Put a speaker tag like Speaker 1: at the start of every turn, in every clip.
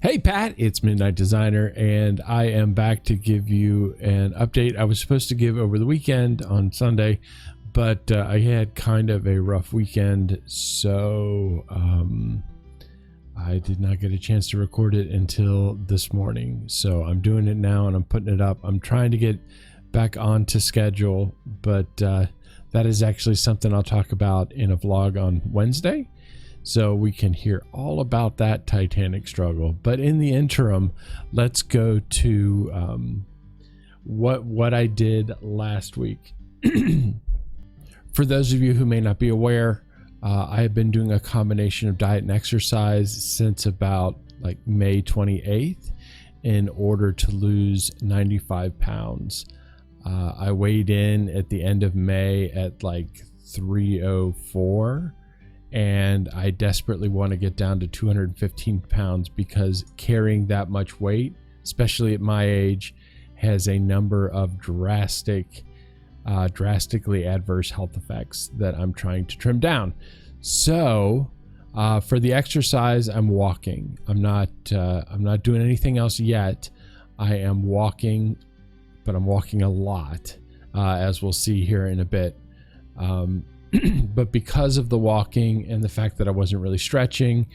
Speaker 1: Hey Pat, it's Midnight Designer, and I am back to give you an update I was supposed to give over the weekend on Sunday, but I had kind of a rough weekend, so I did not get a chance to record it until this morning. So I'm doing it now and I'm putting it up. I'm trying to get back onto schedule, but that is actually something I'll talk about in a vlog on Wednesday. So we can hear all about that Titanic struggle. But in the interim, let's go to what I did last week. For those of you who may not be aware, I have been doing a combination of diet and exercise since about like May 28th in order to lose 95 pounds. I weighed in at the end of May at like 304. And I desperately want to get down to 215 pounds because carrying that much weight, especially at my age, has a number of drastically adverse health effects that I'm trying to trim down. So for the exercise, I'm walking. I'm not doing anything else yet. I am walking, but I'm walking a lot, as we'll see here in a bit. But because of the walking and the fact that I wasn't really stretching,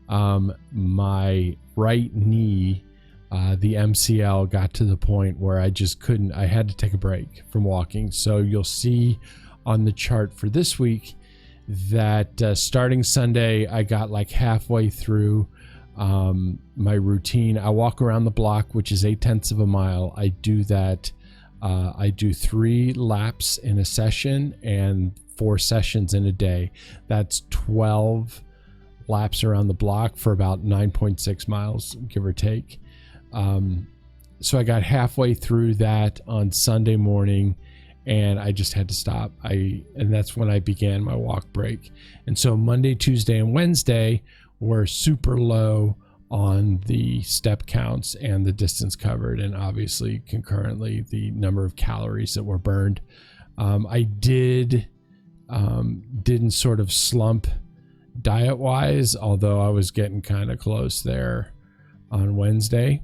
Speaker 1: my right knee, the MCL, got to the point where I just couldn't. I had to take a break from walking. So you'll see on the chart for this week that starting Sunday, I got like halfway through my routine. I walk around the block, which is 0.8 of a mile. I do that. I do 3 laps in a session and 4 sessions in a day. That's 12 laps around the block for about 9.6 miles, give or take. So I got halfway through that on Sunday morning and I just had to stop. And that's when I began my walk break. And so Monday, Tuesday, and Wednesday were super low on the step counts and the distance covered, and obviously concurrently the number of calories that were burned. I didn't sort of slump diet wise, although I was getting kind of close there on Wednesday.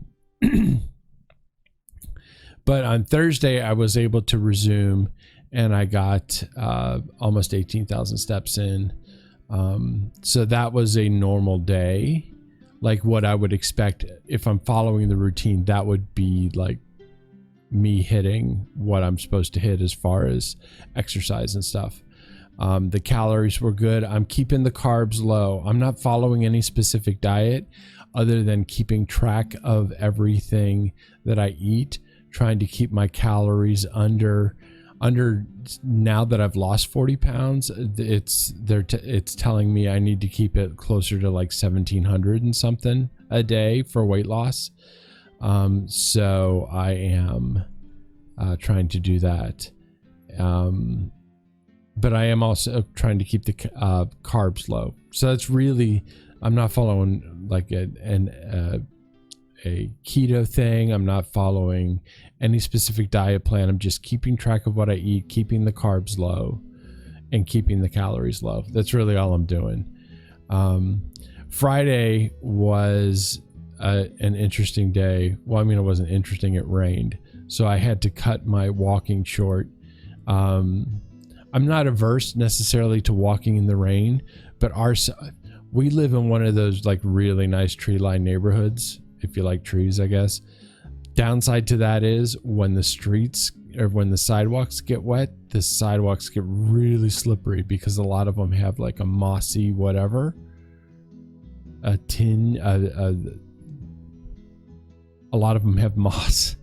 Speaker 1: But on Thursday I was able to resume and I got almost 18,000 steps in. So that was a normal day, like what I would expect if I'm following the routine. That would be like me hitting what I'm supposed to hit as far as exercise and stuff. The calories were good. I'm keeping the carbs low. I'm not following any specific diet other than keeping track of everything that I eat, trying to keep my calories under. Now that I've lost 40 pounds, it's telling me I need to keep it closer to like 1,700 and something a day for weight loss. So I am trying to do that. But I am also trying to keep the carbs low. So that's really, I'm not following like a keto thing. I'm not following any specific diet plan. I'm just keeping track of what I eat, keeping the carbs low, and keeping the calories low. That's really all I'm doing. Friday was an interesting day. Well, I mean, it wasn't interesting. It rained. So I had to cut my walking short. I'm not averse necessarily to walking in the rain, but we live in one of those like really nice tree-lined neighborhoods, if you like trees, I guess. Downside to that is when the streets or when the sidewalks get wet, the sidewalks get really slippery because a lot of them have like a mossy whatever, a lot of them have moss,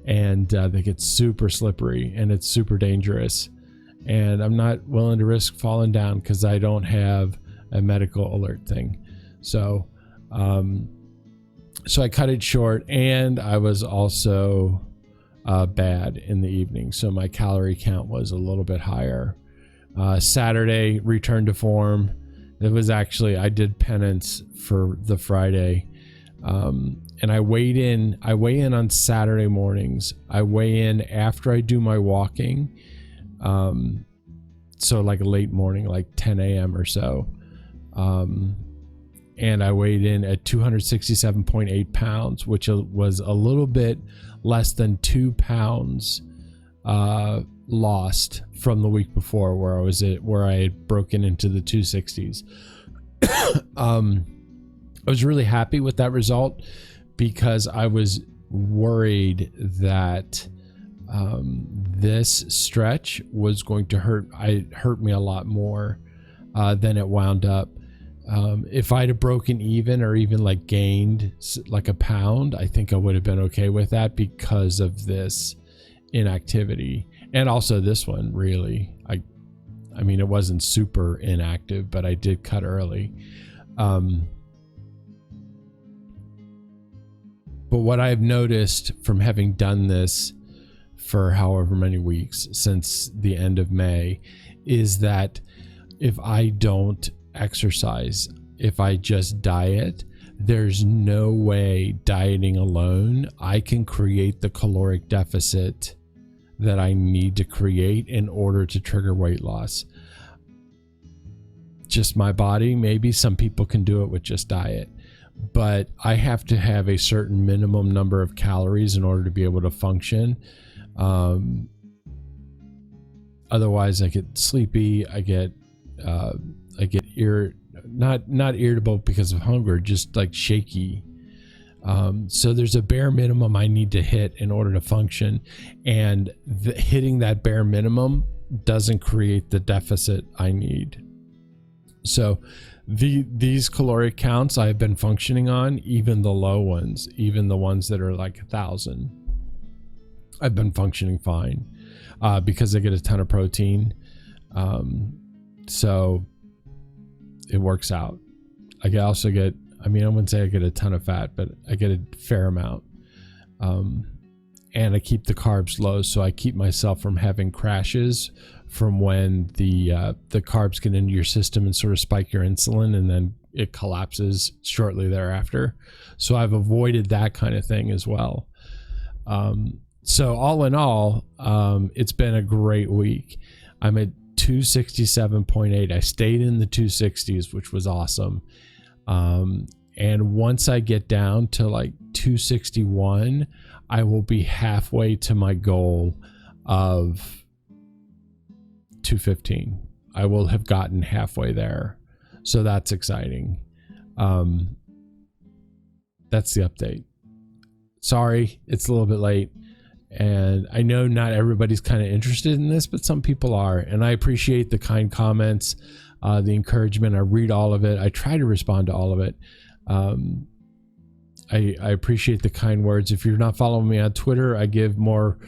Speaker 1: and they get super slippery and it's super dangerous. And I'm not willing to risk falling down because I don't have a medical alert thing. So I cut it short, and I was also bad in the evening. So my calorie count was a little bit higher. Saturday, returned to form. It was actually, I did penance for the Friday. And I weigh in on Saturday mornings. I weigh in after I do my walking. So like a late morning, like 10 a.m. or so. and I weighed in at 267.8 pounds, which was a little bit less than 2 pounds lost from the week before, where I had broken into the 260s. I was really happy with that result because I was worried that this stretch was going to hurt me a lot more than it wound up. If I'd have broken even or even like gained like a pound, I think I would have been okay with that because of this inactivity. And also this one, really, I mean, it wasn't super inactive, but I did cut early. But what I've noticed from having done this for however many weeks since the end of May is that if I don't exercise, if I just diet, there's no way dieting alone I can create the caloric deficit that I need to create in order to trigger weight loss. Just my body. Maybe some people can do it with just diet, but I have to have a certain minimum number of calories in order to be able to function. Otherwise I get sleepy. I get not irritable because of hunger, just like shaky. So there's a bare minimum I need to hit in order to function, and hitting that bare minimum doesn't create the deficit I need. So these caloric counts I've been functioning on, even the low ones, even the ones that are like 1,000, I've been functioning fine because I get a ton of protein. So it works out. I wouldn't say I get a ton of fat, but I get a fair amount. And I keep the carbs low, so I keep myself from having crashes from when the carbs get into your system and sort of spike your insulin, and then it collapses shortly thereafter. So I've avoided that kind of thing as well. So all in all, it's been a great week. I'm at 267.8. I stayed in the 260s, which was awesome. And once I get down to like 261, I will be halfway to my goal of 215. I will have gotten halfway there. So that's exciting. That's the update. Sorry, it's a little bit late. And I know not everybody's kind of interested in this, but some people are. And I appreciate the kind comments, the encouragement. I read all of it. I try to respond to all of it. I appreciate the kind words. If you're not following me on Twitter, I give more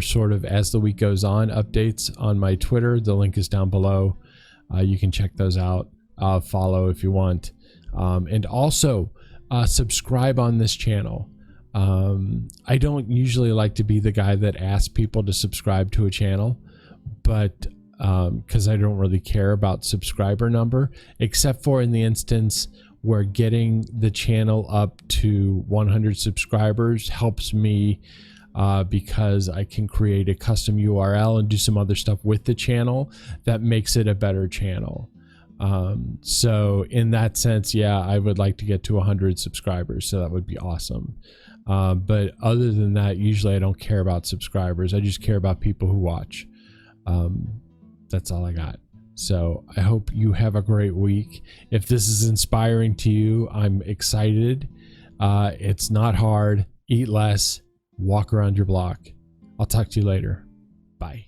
Speaker 1: sort of as the week goes on updates on my Twitter. The link is down below. You can check those out. Follow if you want. And also subscribe on this channel. I don't usually like to be the guy that asks people to subscribe to a channel, but because I don't really care about subscriber number, except for in the instance where getting the channel up to 100 subscribers helps me because I can create a custom URL and do some other stuff with the channel that makes it a better channel. So in that sense, yeah, I would like to get to 100 subscribers, so that would be awesome. But other than that, usually I don't care about subscribers. I just care about people who watch. That's all I got. So I hope you have a great week. If this is inspiring to you, I'm excited. It's not hard. Eat less. Walk around your block. I'll talk to you later. Bye.